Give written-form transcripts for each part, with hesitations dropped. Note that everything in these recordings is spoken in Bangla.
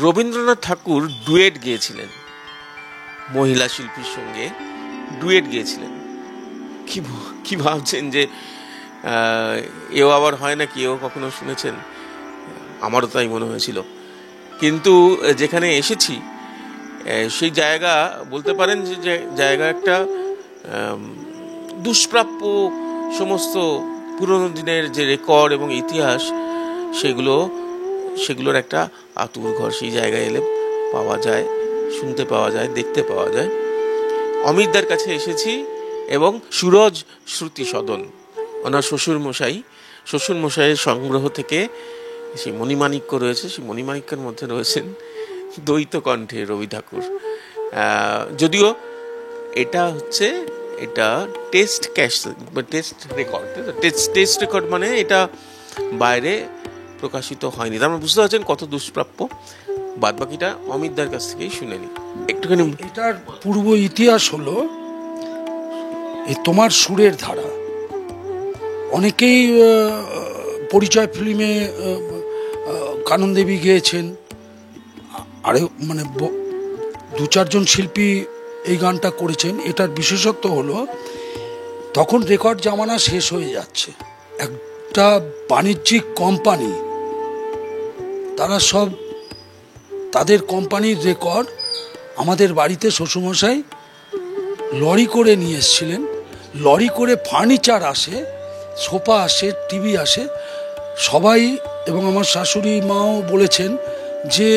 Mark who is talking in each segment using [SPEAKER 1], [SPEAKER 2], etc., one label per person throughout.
[SPEAKER 1] রবীন্দ্রনাথ ঠাকুর ডুয়েট গেয়েছিলেন, মহিলা শিল্পীর সঙ্গে ডুয়েট গেয়েছিলেন। কি ভাবছেন যে এও আবার হয় নাকি, এও কখনো শুনেছেন? আমারও তাই মনে হয়েছিল। কিন্তু যেখানে এসেছি সেই জায়গা বলতে পারেন যে জায়গা একটা দুষ্প্রাপ্য, সমস্ত পুরনো দিনের যে রেকর্ড এবং ইতিহাস সেগুলোর একটা আতুর ঘর। সেই জায়গায় এলে পাওয়া যায়, শুনতে পাওয়া যায়, দেখতে পাওয়া যায়। অমিতদার কাছে এসেছি এবং সুরজ শ্রুতি সদন, ওনার শ্বশুরমশাইয়ের সংগ্রহ থেকে সেই মণিমাণিক্য রয়েছে। সেই মণিমাণিক্যের মধ্যে রয়েছেন দ্বৈত কণ্ঠে রবি ঠাকুর। যদিও এটা টেস্ট রেকর্ড, মানে এটা বাইরে প্রকাশিত হয়নি। তার মানে বুঝতে পারছেন কত দুষ্প্রাপ্য। বাদ বাকিটা অমিতদার কাছ থেকেই শুনে নি একটুখানি।
[SPEAKER 2] এটার পূর্ব ইতিহাস হলো তোমার সুরের ধারা। অনেকেই পরিচয় ফিল্মে কানন দেবী গেয়েছেন, আরে মানে 2-4 জন শিল্পী এই গানটা করেছেন। এটার বিশেষত্ব হলো তখন রেকর্ড জামানা শেষ হয়ে যাচ্ছে। একটা বাণিজ্যিক কোম্পানি, তারা সব তাদের কোম্পানির রেকর্ড আমাদের বাড়িতে শ্বশুরমশাই লরি করে নিয়ে এসেছিলেন। লরি করে ফার্নিচার আসে, সোফা আসে, টিভি আসে। সবাই এবং আমার শাশুড়ি মাও বলেছেন যে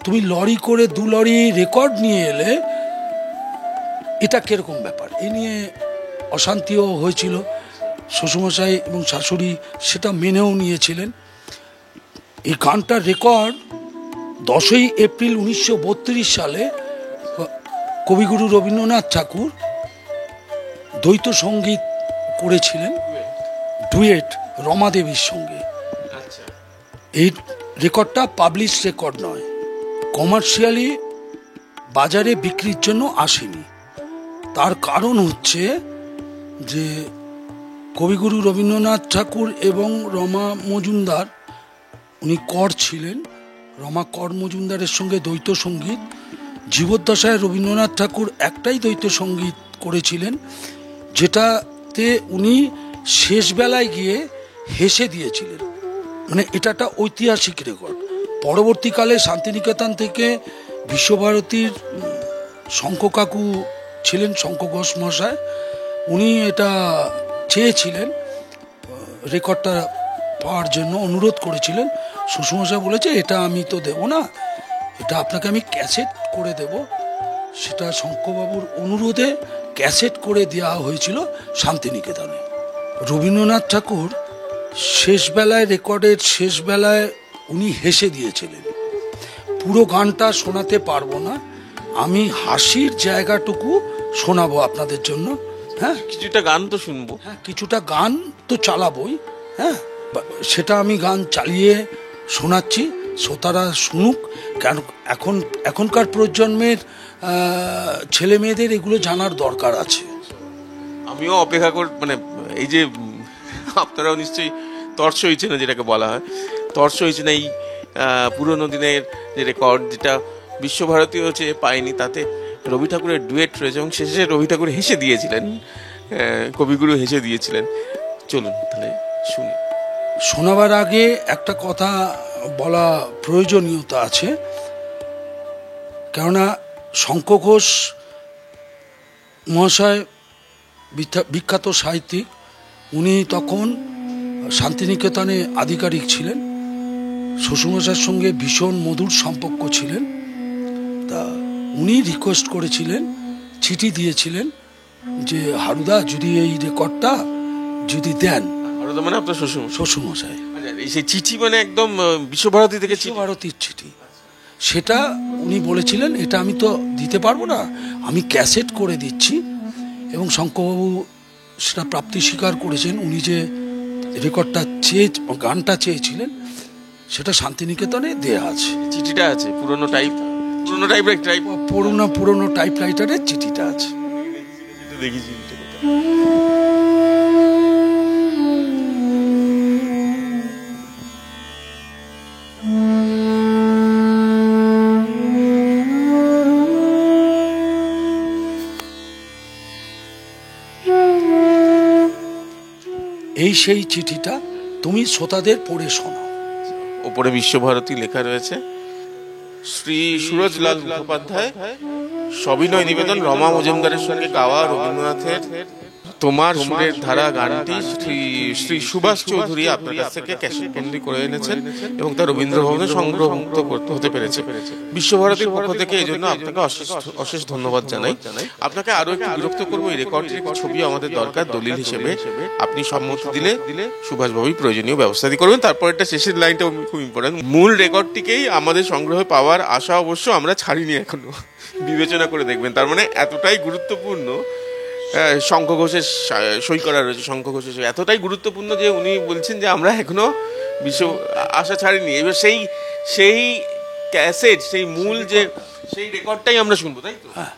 [SPEAKER 2] তুমি লরি করে 2 লরি রেকর্ড নিয়ে এলে, এটা কিরকম ব্যাপার। এ নিয়ে অশান্তিও হয়েছিল। শ্বশুরমশাই এবং শাশুড়ি সেটা মেনেও নিয়েছিলেন। এই গানটার রেকর্ড 10ই এপ্রিল 1932 সালে কবিগুরু রবীন্দ্রনাথ ঠাকুর দ্বৈত সঙ্গীত করেছিলেন, ডুয়েট রমা দেবীর সঙ্গে। এই রেকর্ডটা পাবলিশ রেকর্ড নয়, কমার্শিয়ালি বাজারে বিক্রির জন্য আসেনি। তার কারণ হচ্ছে যে কবিগুরু রবীন্দ্রনাথ ঠাকুর এবং রমা মজুমদার, উনি কর ছিলেন, রমা কর মজুমদারের সঙ্গে দ্বৈত সঙ্গীত। জীবদ্দশায় রবীন্দ্রনাথ ঠাকুর একটাই দ্বৈত সঙ্গীত করেছিলেন, যেটাতে উনি শেষ বেলায় গিয়ে হেসে দিয়েছিলেন। মানে এটা একটা ঐতিহাসিক রেকর্ড। পরবর্তীকালে শান্তিনিকেতন থেকে বিশ্বভারতীর শঙ্খ কাকু ছিলেন, শঙ্খ ঘোষ মহাশয়, উনি এটা চেয়েছিলেন, রেকর্ডটা পাওয়ার জন্য অনুরোধ করেছিলেন। শ্বশুরমশাই বলেছে এটা আমি তো দেব না, এটা আপনাকে আমি ক্যাসেট করে দেব। সেটা শঙ্করবাবুর অনুরোধে ক্যাসেট করে দেওয়া হয়েছিল শান্তিনিকেতনে। রবীন্দ্রনাথ ঠাকুর শেষবেলায়, রেকর্ডের শেষবেলায় উনি হেসে দিয়েছিলেন। পুরো গানটা শোনাতে পারবো না, আমি হাসির জায়গাটুকু শোনাবো আপনাদের জন্য। হ্যাঁ,
[SPEAKER 1] কিছুটা গান তো শুনবো।
[SPEAKER 2] হ্যাঁ, কিছুটা গান তো চালাবোই। হ্যাঁ, সেটা আমি গান চালিয়ে শোনাচ্ছি, শ্রোতারা শুনুক। কেন এখনকার প্রজন্মের ছেলে মেয়েদের এগুলো জানার দরকার আছে।
[SPEAKER 1] আমিও অপেক্ষা মানে এই যে আপনারাও নিশ্চয়ই তর্স হয়েছে না, যেটাকে বলা হয় তর্স হয়েছে না, এই পুরনো দিনের যে রেকর্ড, যেটা বিশ্বভারতীও চেয়ে পায়নি, তাতে রবি ঠাকুরের ডুয়েট রয়েছে এবং শেষে রবি ঠাকুর হেসে দিয়েছিলেন, কবিগুরু হেসে দিয়েছিলেন। চলুন তাহলে শুনি।
[SPEAKER 2] শোনাবার আগে একটা কথা বলা প্রয়োজনীয়তা আছে, কেননা শঙ্খ ঘোষ মহাশয় বিখ্যাত সাহিত্যিক, উনি তখন শান্তিনিকেতনে আধিকারিক ছিলেন। শ্বশুরমশাইয়ের সঙ্গে ভীষণ মধুর সম্পর্ক ছিলেন। তা উনি রিকোয়েস্ট করেছিলেন, চিঠি দিয়েছিলেন যে হারুদা যদি এই রেকর্ডটা যদি দেন।
[SPEAKER 1] হারুদা মানে আপনার
[SPEAKER 2] শ্বশুরমশাই।
[SPEAKER 1] সেই চিঠি মানে একদম বিশ্বভারতী থেকে,
[SPEAKER 2] বিশ্বভারতীর চিঠি। সেটা উনি বলেছিলেন এটা আমি তো দিতে পারবো না, আমি ক্যাসেট করে দিচ্ছি। এবং শঙ্করবাবু সেটা প্রাপ্তি স্বীকার করেছেন। উনি যে রেকর্ডটা গানটা চেয়েছিলেন সেটা শান্তিনিকেতনে দেয়া আছে,
[SPEAKER 1] চিঠিটা আছে, পুরনো
[SPEAKER 2] টাইপরাইটারের চিঠিটা আছে।
[SPEAKER 1] দেখেছি।
[SPEAKER 2] এই সেই চিঠিটা, তুমি শ্রোতাদের পড়ে শোনাও।
[SPEAKER 1] উপরে বিশ্বভারতী লেখা রয়েছে। শ্রী সুরজলাল মুখোপাধ্যায়, সবিনয় নিবেদন রমা মজুমদারের সঙ্গে গাওয়া রবীন্দ্রনাথের তোমার সুরের ধারা গানটি শ্রী সুভাষ চৌধুরী আপনার কাছ থেকে ক্যাসেটবন্দি করে এনেছেন এবং তা রবীন্দ্র ভবনে সংগ্রহমুক্ত হতে পেরেছে। বিশ্বভারতীর পক্ষ থেকে এই জন্য আপনাকে অশেষ ধন্যবাদ জানাই। আপনাকে আরো একটু বিরক্ত করবো, এই রেকর্ডের একটি ছবি আমাদের দরকার দলিল হিসেবে। আপনি সম্মতি দিলে সুভাষবাবুই প্রয়োজনীয় ব্যবস্থা করবেন। তারপর একটা শেষের লাইনটা খুব ইম্পর্টেন্ট, মূল রেকর্ডটিকেই আমাদের সংগ্রহে পাওয়ার আশা অবশ্য আমরা ছাড়িনি এখনো, বিবেচনা করে দেখবেন। তার মানে এতটাই গুরুত্বপূর্ণ, শঙ্খ ঘোষের সই করা রয়েছে, শঙ্খ ঘোষের সই এতটাই গুরুত্বপূর্ণ যে উনি বলছেন যে আমরা এখনো বিশ্ব আশা ছাড়িনি। এবার সেই ক্যাসেট, সেই মূল যে সেই রেকর্ডটাই আমরা শুনবো, তাই তো?
[SPEAKER 2] হ্যাঁ,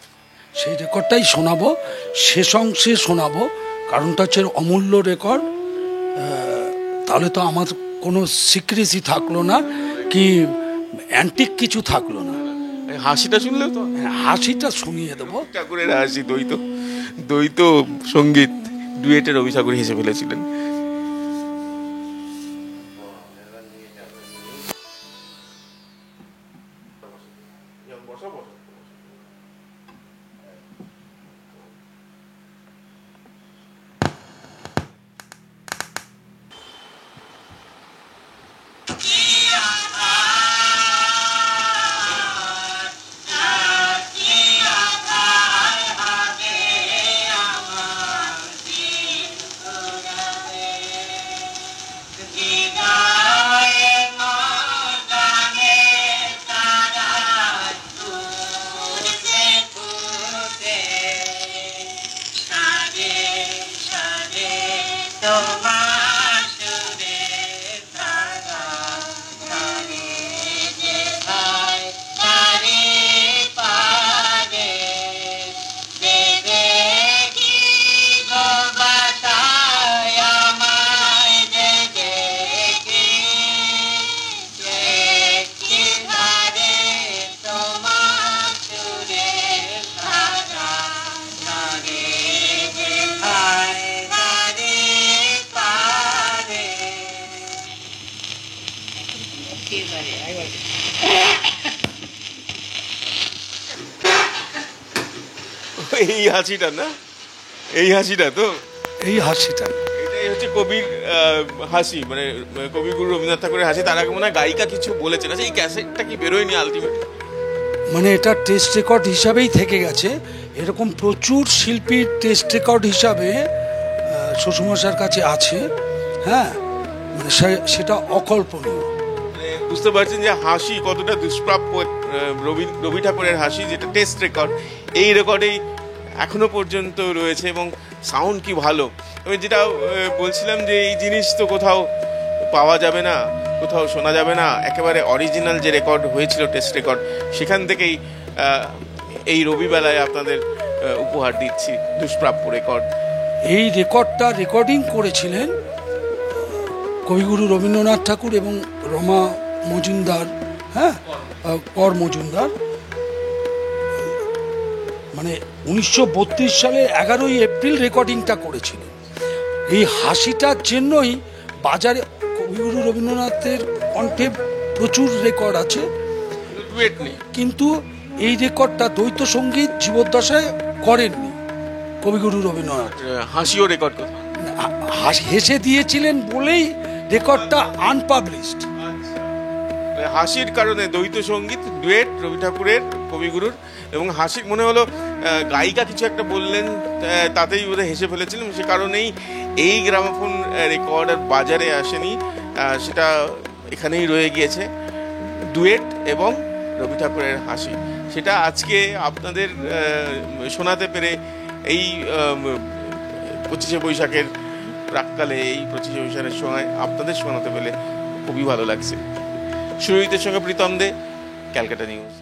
[SPEAKER 2] সেই রেকর্ডটাই শোনাবো, শেষ অংশে শোনাবো। কারণটা হচ্ছে অমূল্য রেকর্ড, তাহলে তো আমার কোনো সিক্রেসি থাকলো না, কি অ্যান্টিক কিছু থাকলো না।
[SPEAKER 1] হাসিটা শুনলেও তো,
[SPEAKER 2] হাসিটা শুনিয়ে দেবো।
[SPEAKER 1] ঠাকুরের হাসি, দ্বৈত সঙ্গীত ডুয়েটে রবি ঠাকুর হেসে ফেলেছিলেন। এই হাসিটা না, এই হাসিটা তো,
[SPEAKER 2] এই হাসিটা
[SPEAKER 1] এটাই হচ্ছে কবির হাসি, মানে কবিগুরু রবীন্দ্রনাথ ঠাকুরের হাসি। তার আগে মনে হয় গায়িকা কিছু বলেছেন। আচ্ছা, এই ক্যাসেটটা কি বেরোয়নি আলটিমেট?
[SPEAKER 2] মানে এটা টেস্ট রেকর্ড হিসাবেই থেকে গেছে। এরকম প্রচুর শিল্পীর টেস্ট রেকর্ড হিসাবে শ্বশুরমশার কাছে আছে। হ্যাঁ, মানে সেটা অকল্পনীয়।
[SPEAKER 1] বুঝতে পারছেন যে হাসি কতটা দুষ্প্রাপ্য। রবি ঠাকুরের হাসি, যেটা টেস্ট রেকর্ড, এই রেকর্ডেই এখনো পর্যন্ত রয়েছে এবং সাউন্ড কি ভালো। আমি যেটা বলছিলাম যে এই জিনিস তো কোথাও পাওয়া যাবে না, কোথাও শোনা যাবে না। একেবারে অরিজিনাল যে রেকর্ড হয়েছিল, টেস্ট রেকর্ড, সেখান থেকেই এই রবিবেলায় আপনাদের উপহার দিচ্ছি দুষ্প্রাপ্য রেকর্ড।
[SPEAKER 2] এই রেকর্ডটা রেকর্ডিং করেছিলেন কবিগুরু রবীন্দ্রনাথ ঠাকুর এবং রমা মজুমদার, হ্যাঁ, কর মজুমদার। মানে 1932 সালে 11ই এপ্রিল রেকর্ডিংটা করেছিলেন। এই হাসিটার জন্যই বাজারে কবিগুরু রবীন্দ্রনাথের কণ্ঠে প্রচুর রেকর্ড আছে, কিন্তু এই রেকর্ডটা দ্বৈত সঙ্গীত জীবদ্দশায় করেননি কবিগুরু রবীন্দ্রনাথ।
[SPEAKER 1] হাসিও রেকর্ড
[SPEAKER 2] হেসে দিয়েছিলেন বলেই রেকর্ডটা আনপাবলিশড।
[SPEAKER 1] হাসির কারণে দ্বৈত সঙ্গীত, ডুয়েট রবি ঠাকুরের, কবিগুরুর, এবং হাসির মনে হলো গায়িকা কিছু একটা বললেন, তাতেই বোধহয় হেসে ফেলেছিলেন। সে কারণেই এই গ্রামোফোন রেকর্ড আর বাজারে আসেনি, সেটা এখানেই রয়ে গিয়েছে, ডুয়েট এবং রবি ঠাকুরের হাসি। সেটা আজকে আপনাদের শোনাতে পেরে, এই 25শে বৈশাখের প্রাককালে, এই 25শে বৈশাখের সময় আপনাদের শোনাতে পেলে খুবই ভালো লাগছে। সুরজিতের সঙ্গে প্রীতম দে, ক্যালকাটা নিউজ।